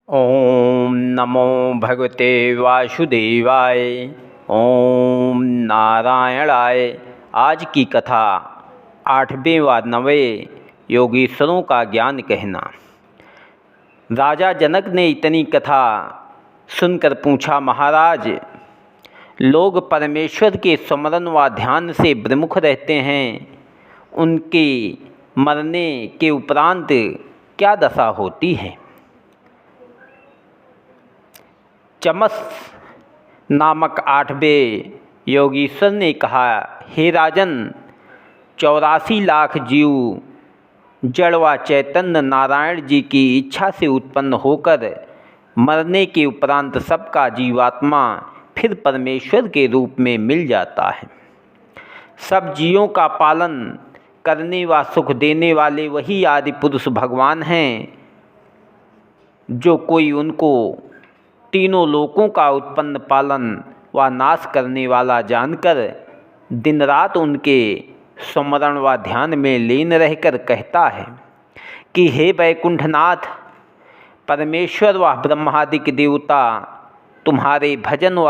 ओम नमो भगवते वासुदेवाय। ओम नारायणाय। आज की कथा 8वें व 9वें योगेश्वरों का ज्ञान कहना। राजा जनक ने इतनी कथा सुनकर पूछा, महाराज, लोग परमेश्वर के स्मरण व ध्यान से विमुख रहते हैं, उनके मरने के उपरांत क्या दशा होती है? चमस नामक 8वें योगीश्वर ने कहा, हे राजन, 84 लाख जीव जड़ व चैतन्य नारायण जी की इच्छा से उत्पन्न होकर मरने के उपरांत सबका जीवात्मा फिर परमेश्वर के रूप में मिल जाता है। सब जीवों का पालन करने व सुख देने वाले वही आदि पुरुष भगवान हैं, जो कोई उनको तीनों लोकों का उत्पन्न पालन व नाश करने वाला जानकर दिन रात उनके स्मरण व ध्यान में लीन रहकर कहता है कि हे वैकुंठनाथ, परमेश्वर व ब्रह्मादिक देवता तुम्हारे भजन व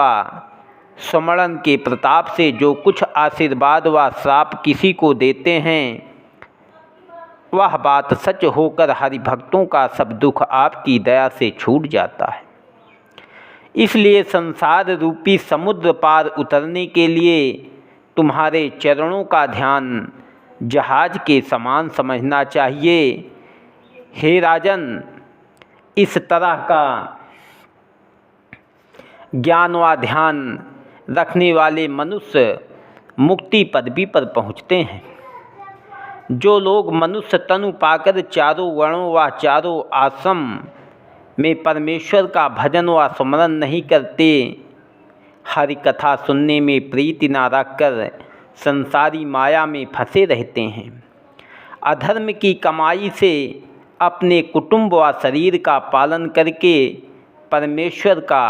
स्मरण के प्रताप से जो कुछ आशीर्वाद व श्राप किसी को देते हैं, वह बात सच होकर हरिभक्तों का सब दुख आपकी दया से छूट जाता है। इसलिए संसार रूपी समुद्र पार उतरने के लिए तुम्हारे चरणों का ध्यान जहाज के समान समझना चाहिए। हे राजन, इस तरह का ज्ञान व ध्यान रखने वाले मनुष्य मुक्ति पदवी पर पहुँचते हैं। जो लोग मनुष्य तनु पाकर चारों वर्णों व चारों आश्रम में परमेश्वर का भजन व स्मरण नहीं करते, हरि कथा सुनने में प्रीति न रखकर संसारी माया में फंसे रहते हैं, अधर्म की कमाई से अपने कुटुंब व शरीर का पालन करके परमेश्वर का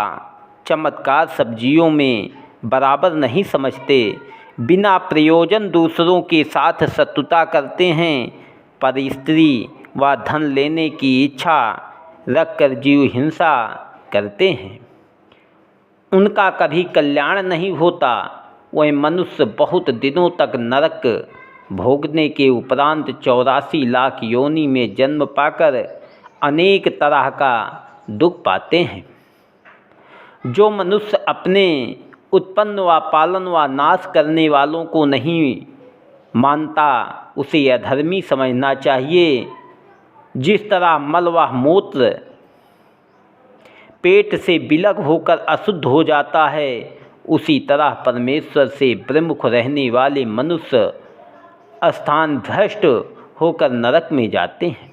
चमत्कार सब जीवों में बराबर नहीं समझते, बिना प्रयोजन दूसरों के साथ शत्रुता करते हैं, पर स्त्री व धन लेने की इच्छा रखकर जीव हिंसा करते हैं, उनका कभी कल्याण नहीं होता। वह मनुष्य बहुत दिनों तक नरक भोगने के उपरांत 84 लाख योनि में जन्म पाकर अनेक तरह का दुख पाते हैं। जो मनुष्य अपने उत्पन्न व पालन व नाश करने वालों को नहीं मानता, उसे अधर्मी समझना चाहिए। जिस तरह मल व मूत्र पेट से विलग होकर अशुद्ध हो जाता है, उसी तरह परमेश्वर से विमुख रहने वाले मनुष्य स्थान भ्रष्ट होकर नरक में जाते हैं।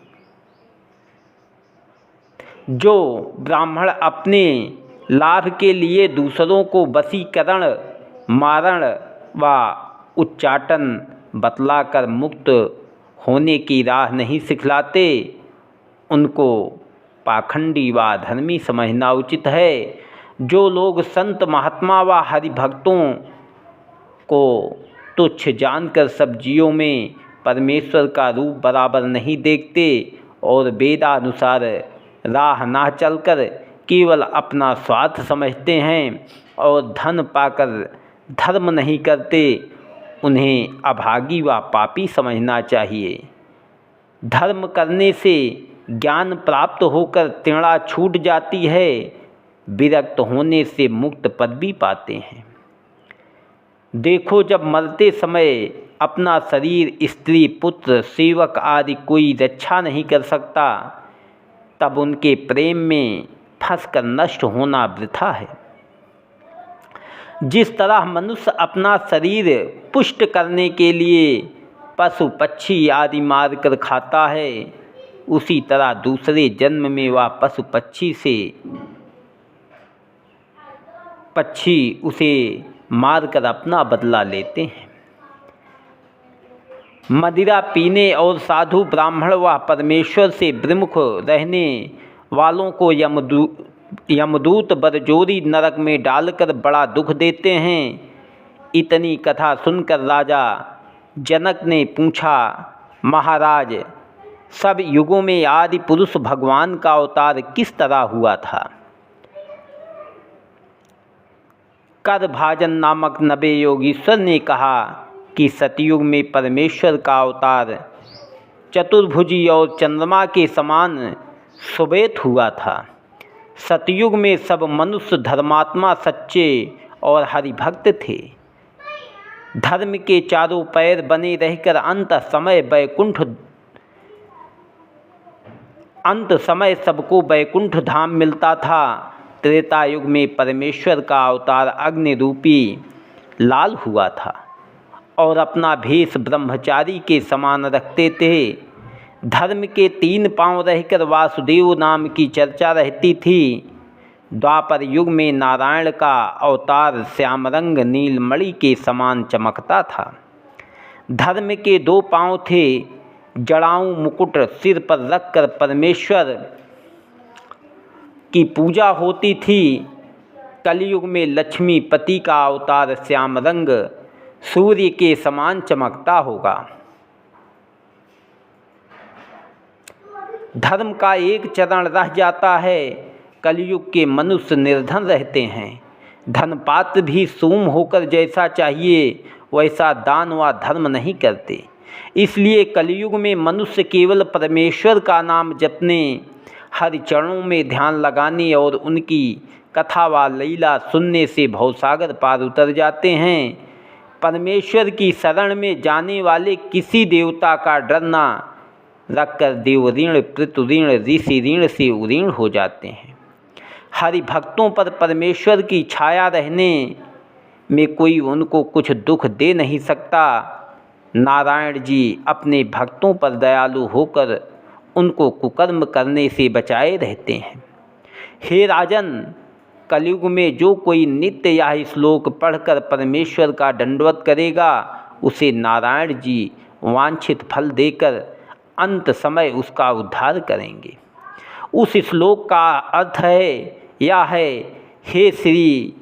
जो ब्राह्मण अपने लाभ के लिए दूसरों को वशीकरण, मारण व उच्चाटन बतलाकर मुक्त होने की राह नहीं सिखलाते, उनको पाखंडी व धर्मी समझना उचित है। जो लोग संत महात्मा व हरिभक्तों को तुच्छ जानकर सब जीवों में परमेश्वर का रूप बराबर नहीं देखते और वेदानुसार राह ना चलकर केवल अपना स्वार्थ समझते हैं और धन पाकर धर्म नहीं करते, उन्हें अभागी व पापी समझना चाहिए। धर्म करने से ज्ञान प्राप्त होकर तृणा छूट जाती है, विरक्त होने से मुक्त पदवी पाते हैं। देखो, जब मरते समय अपना शरीर स्त्री, पुत्र, सेवक आदि कोई रक्षा नहीं कर सकता, तब उनके प्रेम में फंसकर नष्ट होना वृथा है। जिस तरह मनुष्य अपना शरीर पुष्ट करने के लिए पशु पक्षी आदि मार कर खाता है, उसी तरह दूसरे जन्म में वह पशु पक्षी उसे मारकर अपना बदला लेते हैं। मदिरा पीने और साधु ब्राह्मण व परमेश्वर से विमुख रहने वालों को यमदूत बरजोरी नरक में डालकर बड़ा दुख देते हैं। इतनी कथा सुनकर राजा जनक ने पूछा, महाराज, सब युगों में आदि पुरुष भगवान का अवतार किस तरह हुआ था। करभाजन नामक नबे योगीश्वर ने कहा कि सतयुग में परमेश्वर का अवतार चतुर्भुजी और चंद्रमा के समान श्वेत हुआ था। सतयुग में सब मनुष्य धर्मात्मा, सच्चे और हरिभक्त थे। धर्म के चारों पैर बने रहकर अंत समय सबको वैकुंठ धाम मिलता था। त्रेता युग में परमेश्वर का अवतार अग्नि रूपी लाल हुआ था और अपना भेष ब्रह्मचारी के समान रखते थे। धर्म के 3 पांव रहकर वासुदेव नाम की चर्चा रहती थी। द्वापर युग में नारायण का अवतार श्यामरंग नीलमणि के समान चमकता था। धर्म के 2 पांव थे। जड़ाऊं मुकुट सिर पर रखकर परमेश्वर की पूजा होती थी। कलयुग में लक्ष्मी पति का अवतार श्यामरंग सूर्य के समान चमकता होगा। धर्म का एक चरण रह जाता है। कलयुग के मनुष्य निर्धन रहते हैं। धन पात्र भी सूम होकर जैसा चाहिए वैसा दान व धर्म नहीं करते। इसलिए कलयुग में मनुष्य केवल परमेश्वर का नाम जपने, हरि चरणों में ध्यान लगाने और उनकी कथा व लीला सुनने से भवसागर पार उतर जाते हैं। परमेश्वर की शरण में जाने वाले किसी देवता का डर न रखकर देव ऋण, पितृ ऋण, ऋषि ऋण से उऋण हो जाते हैं। हरि भक्तों पर परमेश्वर की छाया रहने में कोई उनको कुछ दुख दे नहीं सकता। नारायण जी अपने भक्तों पर दयालु होकर उनको कुकर्म करने से बचाए रहते हैं। हे राजन, कलयुग में जो कोई नित्य यह श्लोक पढ़कर परमेश्वर का दंडवत करेगा उसे नारायण जी वांछित फल देकर अंत समय उसका उद्धार करेंगे। उस श्लोक का अर्थ यह है, हे श्री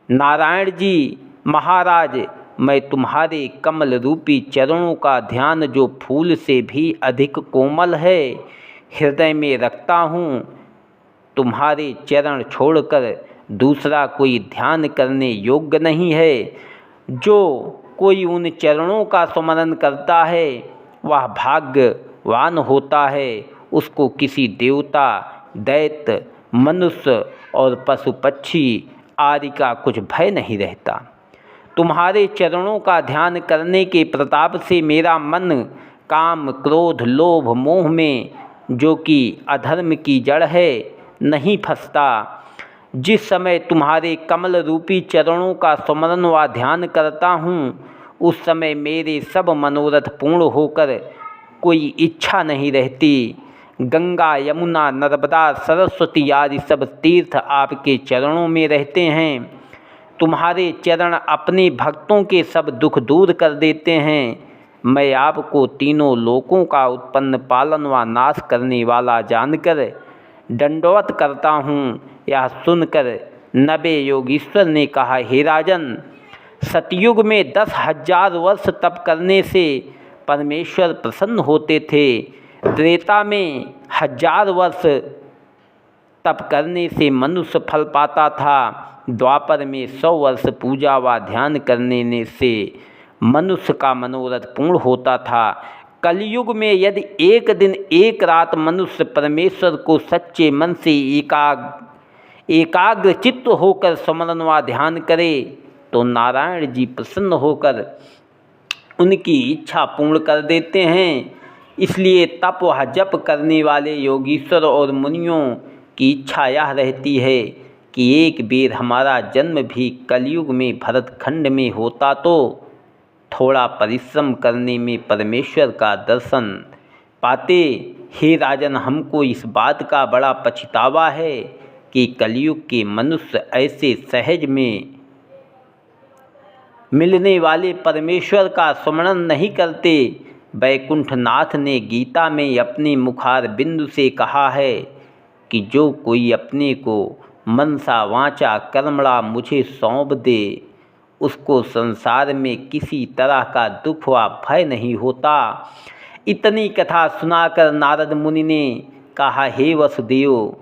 नारायण जी महाराज, मैं तुम्हारे कमल रूपी चरणों का ध्यान जो फूल से भी अधिक कोमल है हृदय में रखता हूँ। तुम्हारे चरण छोड़कर दूसरा कोई ध्यान करने योग्य नहीं है। जो कोई उन चरणों का स्मरण करता है वह भाग्यवान होता है। उसको किसी देवता, दैत्य, मनुष्य और पशु पक्षी आदि का कुछ भय नहीं रहता। तुम्हारे चरणों का ध्यान करने के प्रताप से मेरा मन काम, क्रोध, लोभ, मोह में, जो कि अधर्म की जड़ है, नहीं फंसता। जिस समय तुम्हारे कमल रूपी चरणों का स्मरण व ध्यान करता हूँ उस समय मेरे सब मनोरथ पूर्ण होकर कोई इच्छा नहीं रहती। गंगा, यमुना, नर्मदा, सरस्वती आदि सब तीर्थ आपके चरणों में रहते हैं। तुम्हारे चरण अपने भक्तों के सब दुख दूर कर देते हैं। मैं आपको तीनों लोकों का उत्पन्न, पालन व नाश करने वाला जानकर दंडवत करता हूँ। यह सुनकर नबे योगीश्वर ने कहा, हे राजन, सतयुग में 10,000 वर्ष तप करने से परमेश्वर प्रसन्न होते थे। त्रेता में 1000 वर्ष तप करने से मनुष्य फल पाता था। द्वापर में 100 वर्ष पूजा व ध्यान करने से मनुष्य का मनोरथ पूर्ण होता था। कलयुग में यदि एक दिन एक रात मनुष्य परमेश्वर को सच्चे मन से एकाग्र चित्त होकर स्मरण व ध्यान करे तो नारायण जी प्रसन्न होकर उनकी इच्छा पूर्ण कर देते हैं। इसलिए तप व जप करने वाले योगीश्वर और मुनियों की इच्छा यह रहती है कि एक बेर हमारा जन्म भी कलयुग में भरतखंड में होता तो थोड़ा परिश्रम करने में परमेश्वर का दर्शन पाते। हे राजन, हमको इस बात का बड़ा पछतावा है कि कलयुग के मनुष्य ऐसे सहज में मिलने वाले परमेश्वर का स्मरण नहीं करते। वैकुंठनाथ ने गीता में अपने मुखार बिंदु से कहा है कि जो कोई अपने को मनसा वाचा कर्मणा मुझे सौंप दे उसको संसार में किसी तरह का दुख व भय नहीं होता। इतनी कथा सुनाकर नारद मुनि ने कहा, हे वसुदेव,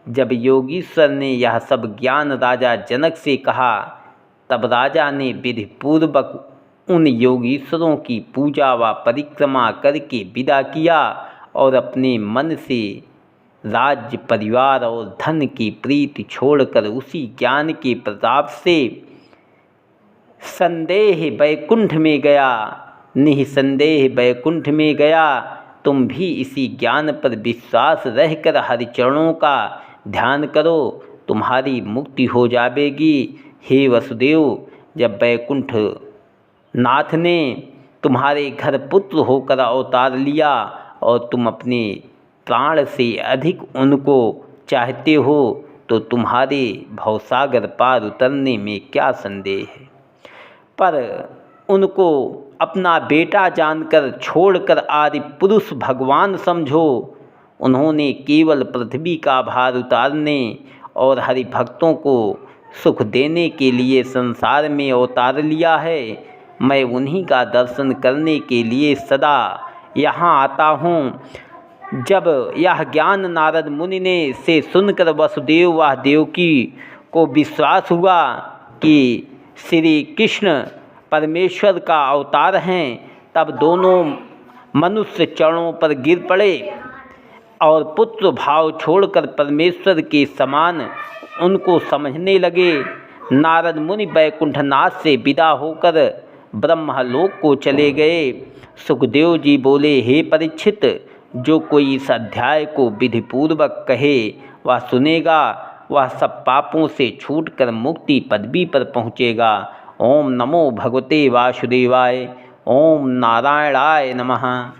जब योगीश्वर ने यह सब ज्ञान राजा जनक से कहा, तब राजा ने विधिपूर्वक उन योगीश्वरों की पूजा व परिक्रमा करके विदा किया और अपने मन से राज्य, परिवार और धन की प्रीति छोड़कर उसी ज्ञान के प्रताप से संदेह वैकुंठ में गया। निःसंदेह वैकुंठ में गया। तुम भी इसी ज्ञान पर विश्वास रहकर हरिचरणों का ध्यान करो, तुम्हारी मुक्ति हो जाएगी। हे वसुदेव, जब वैकुंठ नाथ ने तुम्हारे घर पुत्र होकर अवतार लिया और तुम अपने प्राण से अधिक उनको चाहते हो, तो तुम्हारे भवसागर पार उतरने में क्या संदेह है। पर उनको अपना बेटा जानकर छोड़कर आदि पुरुष भगवान समझो। उन्होंने केवल पृथ्वी का भार उतारने और हरि भक्तों को सुख देने के लिए संसार में अवतार लिया है। मैं उन्हीं का दर्शन करने के लिए सदा यहाँ आता हूँ। जब यह ज्ञान नारद मुनि ने से सुनकर वसुदेव व देवकी को विश्वास हुआ कि श्री कृष्ण परमेश्वर का अवतार हैं, तब दोनों मनुष्य चरणों पर गिर पड़े और पुत्र भाव छोड़कर परमेश्वर के समान उनको समझने लगे। नारद मुनि वैकुंठनाथ से विदा होकर ब्रह्मलोक को चले गए। सुखदेव जी बोले, हे परीक्षित, जो कोई इस अध्याय को विधिपूर्वक कहे वह सुनेगा, वह सब पापों से छूटकर मुक्ति पदवी पर पहुँचेगा। ओम नमो भगवते वासुदेवाय। ओम नारायणाय नमः।